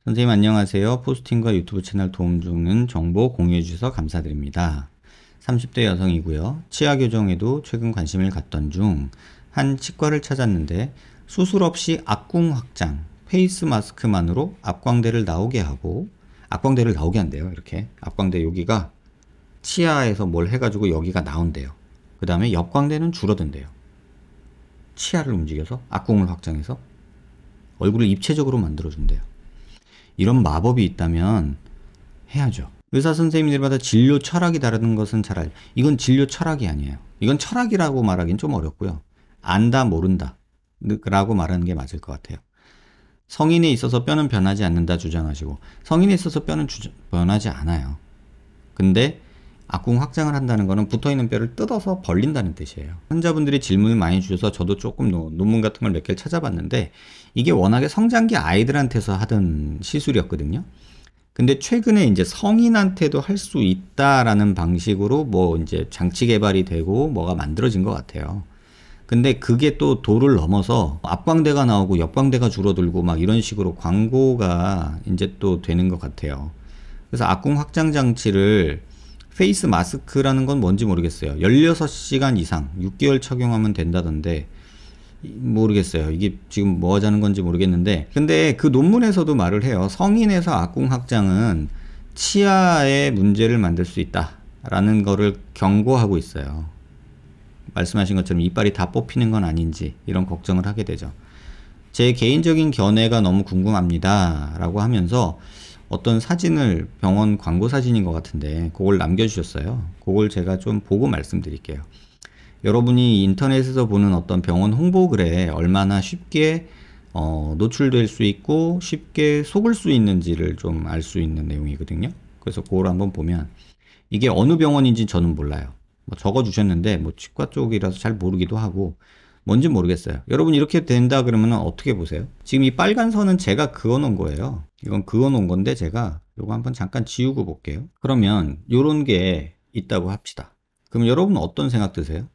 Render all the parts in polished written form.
선생님 안녕하세요. 포스팅과 유튜브 채널 도움 주는 정보 공유해 주셔서 감사드립니다. 30대 여성이고요. 치아 교정에도 최근 관심을 갖던 중 한 치과를 찾았는데 수술 없이 앞궁 확장, 페이스 마스크만으로 앞광대를 나오게 하고 앞광대를 나오게 한대요. 이렇게 앞광대 여기가 치아에서 뭘 해가지고 여기가 나온대요. 그 다음에 옆광대는 줄어든대요. 치아를 움직여서 앞궁을 확장해서 얼굴을 입체적으로 만들어준대요. 이런 마법이 있다면 해야죠. 의사 선생님들마다 진료 철학이 다르는 것은 잘 알죠. 이건 진료 철학이 아니에요. 이건 철학이라고 말하기는 좀 어렵고요. 안다 모른다 라고 말하는 게 맞을 것 같아요. 성인에 있어서 뼈는 변하지 않는다 주장하시고 성인에 있어서 뼈는 변하지 않아요. 근데 앞궁 확장을 한다는 거는 붙어있는 뼈를 뜯어서 벌린다는 뜻이에요. 환자분들이 질문을 많이 주셔서 저도 조금 논문 같은 걸 몇 개를 찾아봤는데 이게 워낙에 성장기 아이들한테서 하던 시술이었거든요. 근데 최근에 이제 성인한테도 할 수 있다라는 방식으로 뭐 이제 장치 개발이 되고 뭐가 만들어진 것 같아요. 근데 그게 또 도를 넘어서 앞광대가 나오고 옆광대가 줄어들고 막 이런 식으로 광고가 이제 또 되는 것 같아요. 그래서 앞궁 확장 장치를 페이스 마스크라는 건 뭔지 모르겠어요. 16시간 이상 6개월 착용하면 된다던데 모르겠어요. 이게 지금 뭐 하자는 건지 모르겠는데 근데 그 논문에서도 말을 해요. 성인에서 앞궁 확장은 치아에 문제를 만들 수 있다라는 거를 경고하고 있어요. 말씀하신 것처럼 이빨이 다 뽑히는 건 아닌지 이런 걱정을 하게 되죠. 제 개인적인 견해가 너무 궁금합니다 라고 하면서 어떤 사진을 병원 광고 사진인 것 같은데 그걸 남겨주셨어요. 그걸 제가 좀 보고 말씀드릴게요. 여러분이 인터넷에서 보는 어떤 병원 홍보글에 얼마나 쉽게 노출될 수 있고 쉽게 속을 수 있는지를 좀 알 수 있는 내용이거든요. 그래서 그걸 한번 보면 이게 어느 병원인지 저는 몰라요. 뭐 적어주셨는데 뭐 치과 쪽이라서 잘 모르기도 하고 뭔지 모르겠어요. 여러분 이렇게 된다 그러면 어떻게 보세요? 지금 이 빨간 선은 제가 그어놓은 거예요. 이건 그어놓은 건데 제가 이거 한번 잠깐 지우고 볼게요. 그러면 요런 게 있다고 합시다. 그럼 여러분 어떤 생각 드세요?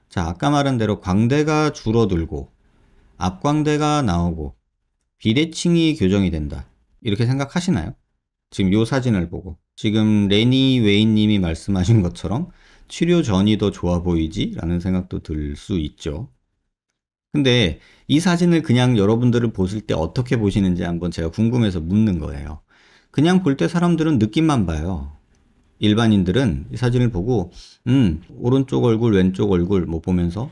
자, 아까 말한 대로 광대가 줄어들고 앞광대가 나오고 비대칭이 교정이 된다. 이렇게 생각하시나요? 지금 요 사진을 보고 지금 레니 웨인 님이 말씀하신 것처럼 치료 전이 더 좋아 보이지? 라는 생각도 들 수 있죠. 근데 이 사진을 그냥 여러분들을 보실 때 어떻게 보시는지 한번 제가 궁금해서 묻는 거예요. 그냥 볼 때 사람들은 느낌만 봐요. 일반인들은 이 사진을 보고 오른쪽 얼굴 왼쪽 얼굴 뭐 보면서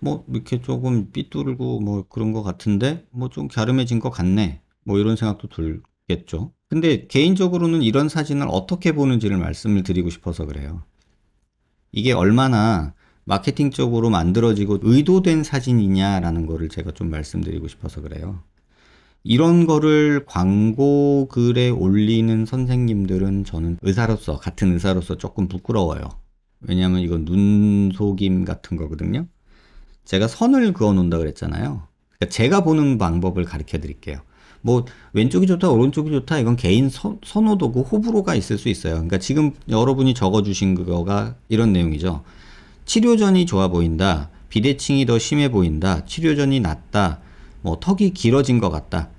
뭐 이렇게 조금 삐뚤고 뭐 그런 것 같은데 뭐 좀 갸름해진 것 같네 뭐 이런 생각도 들겠죠. 근데 개인적으로는 이런 사진을 어떻게 보는지를 말씀을 드리고 싶어서 그래요. 이게 얼마나 마케팅적으로 만들어지고 의도된 사진이냐라는 거를 제가 좀 말씀드리고 싶어서 그래요. 이런 거를 광고 글에 올리는 선생님들은 저는 의사로서, 같은 의사로서 조금 부끄러워요. 왜냐면 이건 눈속임 같은 거거든요. 제가 선을 그어 놓는다 그랬잖아요. 그러니까 제가 보는 방법을 가르쳐 드릴게요. 뭐 왼쪽이 좋다 오른쪽이 좋다 이건 개인 선호도고 호불호가 있을 수 있어요. 그러니까 지금 여러분이 적어 주신 그거가 이런 내용이죠. 치료 전이 좋아 보인다. 비대칭이 더 심해 보인다. 치료 전이 낫다. 뭐 턱이 길어진 것 같다.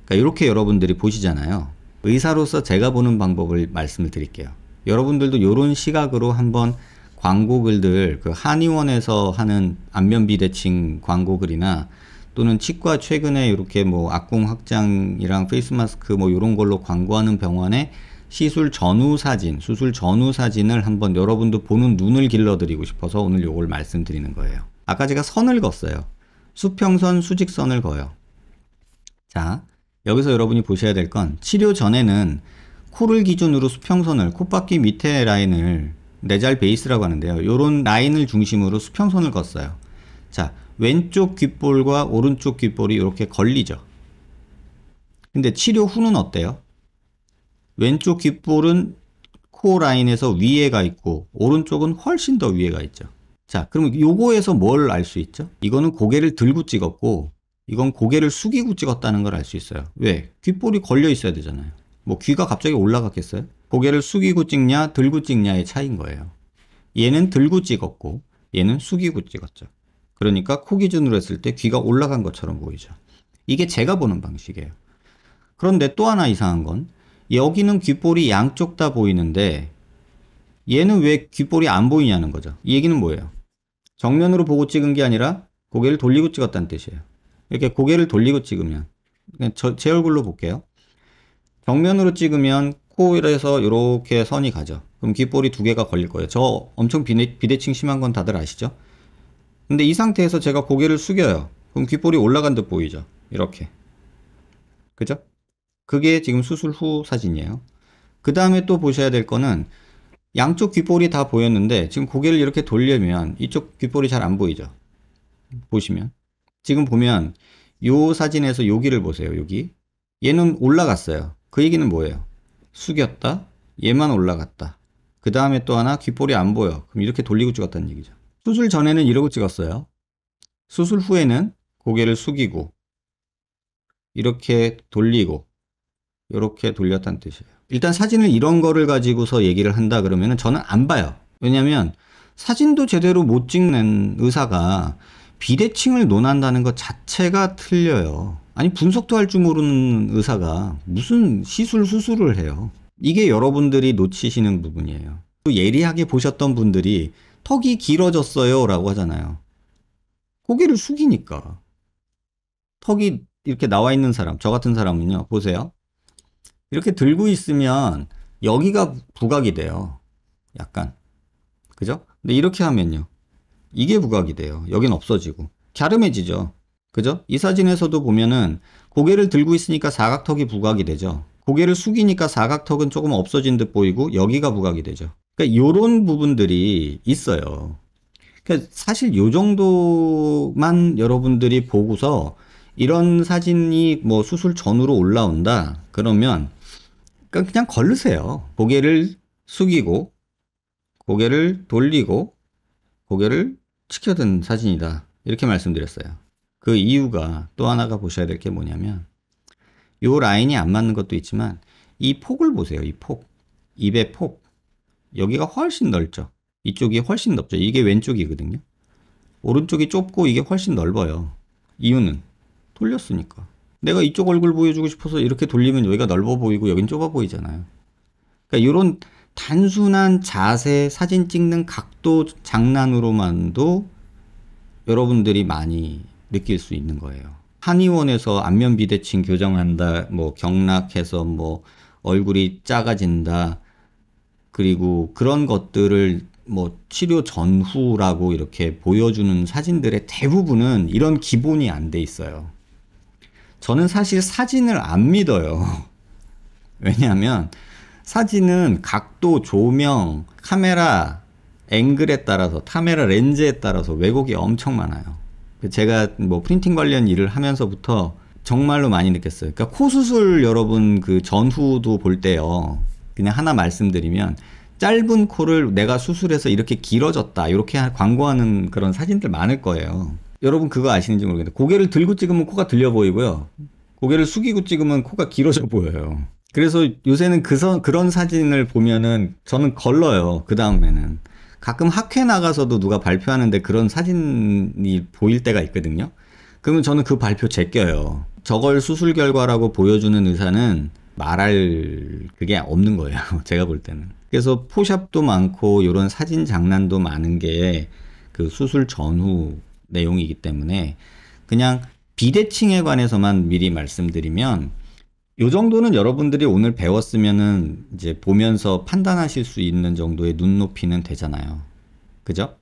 그러니까 이렇게 여러분들이 보시잖아요. 의사로서 제가 보는 방법을 말씀을 드릴게요. 여러분들도 이런 시각으로 한번 광고 글들, 그 한의원에서 하는 안면 비대칭 광고 글이나 또는 치과 최근에 이렇게 뭐 앞궁 확장이랑 페이스 마스크 뭐 이런 걸로 광고하는 병원의 시술 전후 사진, 수술 전후 사진을 한번 여러분도 보는 눈을 길러드리고 싶어서 오늘 요걸 말씀드리는 거예요. 아까 제가 선을 그었어요. 수평선, 수직선을 그어요. 자, 여기서 여러분이 보셔야 될 건 치료 전에는 코를 기준으로 수평선을, 콧바퀴 밑에 라인을 내잘 베이스라고 하는데요. 요런 라인을 중심으로 수평선을 그었어요. 자, 왼쪽 귓볼과 오른쪽 귓볼이 이렇게 걸리죠. 근데 치료 후는 어때요? 왼쪽 귓볼은 코 라인에서 위에 가 있고 오른쪽은 훨씬 더 위에 가 있죠. 자, 그럼 요거에서 뭘 알 수 있죠? 이거는 고개를 들고 찍었고 이건 고개를 숙이고 찍었다는 걸 알 수 있어요. 왜? 귓볼이 걸려 있어야 되잖아요. 뭐 귀가 갑자기 올라갔겠어요? 고개를 숙이고 찍냐 들고 찍냐의 차이인 거예요. 얘는 들고 찍었고 얘는 숙이고 찍었죠. 그러니까 코 기준으로 했을 때 귀가 올라간 것처럼 보이죠. 이게 제가 보는 방식이에요. 그런데 또 하나 이상한 건 여기는 귓볼이 양쪽 다 보이는데 얘는 왜 귓볼이 안 보이냐는 거죠. 이 얘기는 뭐예요? 정면으로 보고 찍은 게 아니라 고개를 돌리고 찍었다는 뜻이에요. 이렇게 고개를 돌리고 찍으면 제 얼굴로 볼게요. 정면으로 찍으면 코에서 이렇게 선이 가죠. 그럼 귓볼이 두 개가 걸릴 거예요. 저 엄청 비대칭 심한 건 다들 아시죠? 근데 이 상태에서 제가 고개를 숙여요. 그럼 귓볼이 올라간 듯 보이죠? 이렇게. 그죠? 그게 지금 수술 후 사진이에요. 그 다음에 또 보셔야 될 거는 양쪽 귓볼이 다 보였는데 지금 고개를 이렇게 돌리면 이쪽 귓볼이 잘 안 보이죠? 보시면. 지금 보면 요 사진에서 여기를 보세요. 여기. 얘는 올라갔어요. 그 얘기는 뭐예요? 숙였다. 얘만 올라갔다. 그 다음에 또 하나 귓볼이 안 보여. 그럼 이렇게 돌리고 찍었다는 얘기죠. 수술 전에는 이러고 찍었어요. 수술 후에는 고개를 숙이고 이렇게 돌리고 이렇게 돌렸다는 뜻이에요. 일단 사진을 이런 거를 가지고서 얘기를 한다 그러면 저는 안 봐요. 왜냐면 사진도 제대로 못 찍는 의사가 비대칭을 논한다는 것 자체가 틀려요. 아니 분석도 할 줄 모르는 의사가 무슨 수술을 해요. 이게 여러분들이 놓치시는 부분이에요. 또 예리하게 보셨던 분들이 턱이 길어졌어요 라고 하잖아요. 고개를 숙이니까. 턱이 이렇게 나와 있는 사람, 저 같은 사람은요, 보세요. 이렇게 들고 있으면 여기가 부각이 돼요. 약간. 그죠? 근데 이렇게 하면요. 이게 부각이 돼요. 여긴 없어지고. 갸름해지죠. 그죠? 이 사진에서도 보면은 고개를 들고 있으니까 사각턱이 부각이 되죠. 고개를 숙이니까 사각턱은 조금 없어진 듯 보이고 여기가 부각이 되죠. 그러니까 이런 부분들이 있어요. 그러니까 사실 요 정도만 여러분들이 보고서 이런 사진이 뭐 수술 전후로 올라온다 그러면 그냥 걸르세요. 고개를 숙이고 고개를 돌리고 고개를 치켜든 사진이다. 이렇게 말씀드렸어요. 그 이유가 또 하나가 보셔야 될 게 뭐냐면 요 라인이 안 맞는 것도 있지만 이 폭을 보세요. 이 폭. 입의 폭. 여기가 훨씬 넓죠. 이쪽이 훨씬 넓죠. 이게 왼쪽이거든요. 오른쪽이 좁고 이게 훨씬 넓어요. 이유는 돌렸으니까. 내가 이쪽 얼굴 보여주고 싶어서 이렇게 돌리면 여기가 넓어 보이고 여긴 좁아 보이잖아요. 그러니까 이런 단순한 자세, 사진 찍는 각도 장난으로만도 여러분들이 많이 느낄 수 있는 거예요. 한의원에서 안면 비대칭 교정한다, 뭐 경락해서 뭐 얼굴이 작아진다, 그리고 그런 것들을 뭐 치료 전후라고 이렇게 보여주는 사진들의 대부분은 이런 기본이 안 돼 있어요. 저는 사실 사진을 안 믿어요. 왜냐하면 사진은 각도, 조명, 카메라 앵글에 따라서, 카메라 렌즈에 따라서 왜곡이 엄청 많아요. 제가 뭐 프린팅 관련 일을 하면서부터 정말로 많이 느꼈어요. 그러니까 코 수술 여러분 그 전후도 볼 때요. 그냥 하나 말씀드리면 짧은 코를 내가 수술해서 이렇게 길어졌다 이렇게 광고하는 그런 사진들 많을 거예요. 여러분 그거 아시는지 모르겠는데 고개를 들고 찍으면 코가 들려 보이고요. 고개를 숙이고 찍으면 코가 길어져 보여요. 그래서 요새는 그런 사진을 보면은 저는 걸러요. 그 다음에는 가끔 학회 나가서도 누가 발표하는데 그런 사진이 보일 때가 있거든요. 그러면 저는 그 발표 제껴요. 저걸 수술 결과라고 보여주는 의사는 말할 그게 없는 거예요. 제가 볼 때는. 그래서 포샵도 많고 이런 사진 장난도 많은 게 그 수술 전후 내용이기 때문에 그냥 비대칭에 관해서만 미리 말씀드리면 요 정도는 여러분들이 오늘 배웠으면은 이제 보면서 판단하실 수 있는 정도의 눈높이는 되잖아요. 그죠?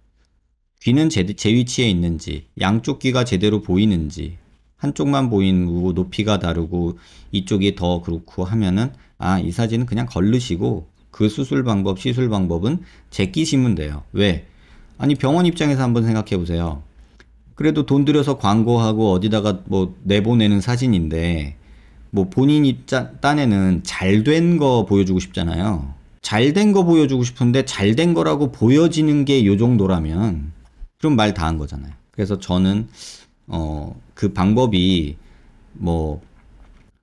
귀는 제 위치에 있는지, 양쪽 귀가 제대로 보이는지, 한쪽만 보이고 높이가 다르고 이쪽이 더 그렇고 하면은 아, 이 사진은 그냥 걸르시고 그 수술 방법, 시술 방법은 제끼시면 돼요. 왜? 아니 병원 입장에서 한번 생각해 보세요. 그래도 돈 들여서 광고하고 어디다가 뭐 내보내는 사진인데 뭐 본인이 딴에는 잘 된 거 보여주고 싶잖아요. 잘 된 거 보여주고 싶은데 잘 된 거라고 보여지는 게 요 정도라면 그럼 말 다 한 거잖아요. 그래서 저는 그 방법이 뭐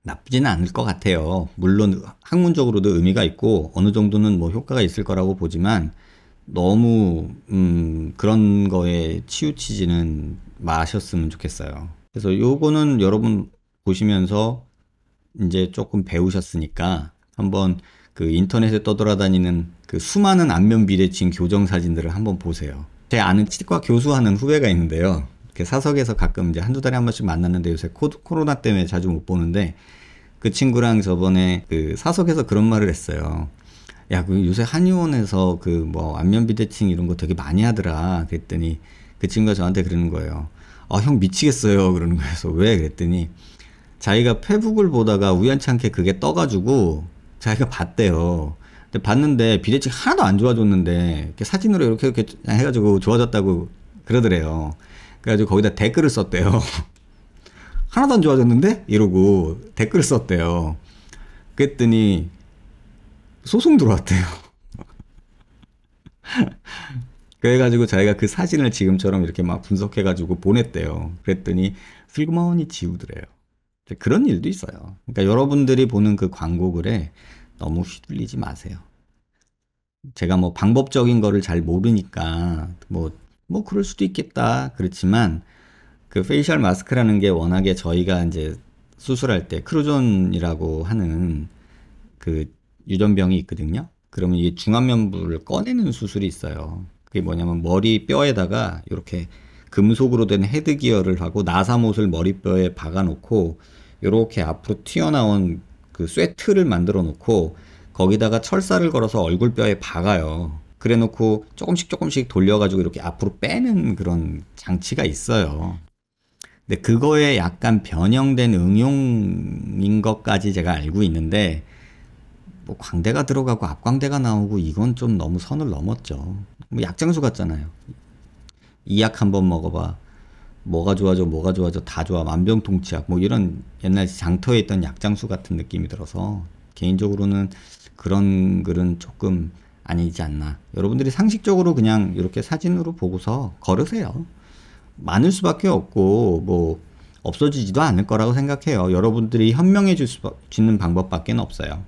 나쁘지는 않을 것 같아요. 물론 학문적으로도 의미가 있고 어느 정도는 뭐 효과가 있을 거라고 보지만 너무 그런 거에 치우치지는 마셨으면 좋겠어요. 그래서 요거는 여러분 보시면서 이제 조금 배우셨으니까 한번 그 인터넷에 떠돌아다니는 그 수많은 안면 비대칭 교정 사진들을 한번 보세요. 제 아는 치과 교수하는 후배가 있는데요. 이렇게 사석에서 가끔 이제 한두 달에 한 번씩 만났는데 요새 코로나 때문에 자주 못 보는데 그 친구랑 저번에 그 사석에서 그런 말을 했어요. 야, 그 요새 한의원에서 그 뭐 안면 비대칭 이런 거 되게 많이 하더라. 그랬더니 그 친구가 저한테 그러는 거예요. 형 미치겠어요. 그러는 거예요. 그래서 왜? 그랬더니 자기가 페북을 보다가 우연찮게 그게 떠가지고 자기가 봤대요. 근데 봤는데 비대칭 하나도 안 좋아졌는데 이렇게 사진으로 이렇게 해가지고 좋아졌다고 그러더래요. 그래가지고 거기다 댓글을 썼대요. 하나도 안 좋아졌는데? 이러고 댓글을 썼대요. 그랬더니 소송 들어왔대요. 그래가지고 자기가 그 사진을 지금처럼 이렇게 막 분석해가지고 보냈대요. 그랬더니 슬그머니 지우더래요. 그런 일도 있어요. 그러니까 여러분들이 보는 그 광고글에 너무 휘둘리지 마세요. 제가 뭐 방법적인 거를 잘 모르니까 뭐 그럴 수도 있겠다. 그렇지만 그 페이셜 마스크라는 게 워낙에 저희가 이제 수술할 때 크루존이라고 하는 그 유전병이 있거든요. 그러면 이 중안면부를 꺼내는 수술이 있어요. 그게 뭐냐면 머리 뼈에다가 이렇게 금속으로 된 헤드기어를 하고 나사못을 머리뼈에 박아놓고 이렇게 앞으로 튀어나온 그 쇠틀을 만들어 놓고 거기다가 철사를 걸어서 얼굴뼈에 박아요. 그래 놓고 조금씩 조금씩 돌려가지고 이렇게 앞으로 빼는 그런 장치가 있어요. 근데 그거에 약간 변형된 응용인 것까지 제가 알고 있는데 뭐 광대가 들어가고 앞광대가 나오고 이건 좀 너무 선을 넘었죠. 뭐 약장수 같잖아요. 이 약 한번 먹어봐. 뭐가 좋아져, 뭐가 좋아져, 다 좋아. 만병통치약. 뭐 이런 옛날 장터에 있던 약장수 같은 느낌이 들어서 개인적으로는 그런 글은 조금 아니지 않나. 여러분들이 상식적으로 그냥 이렇게 사진으로 보고서 걸으세요. 많을 수밖에 없고 뭐 없어지지도 않을 거라고 생각해요. 여러분들이 현명해 주는 방법밖에 없어요.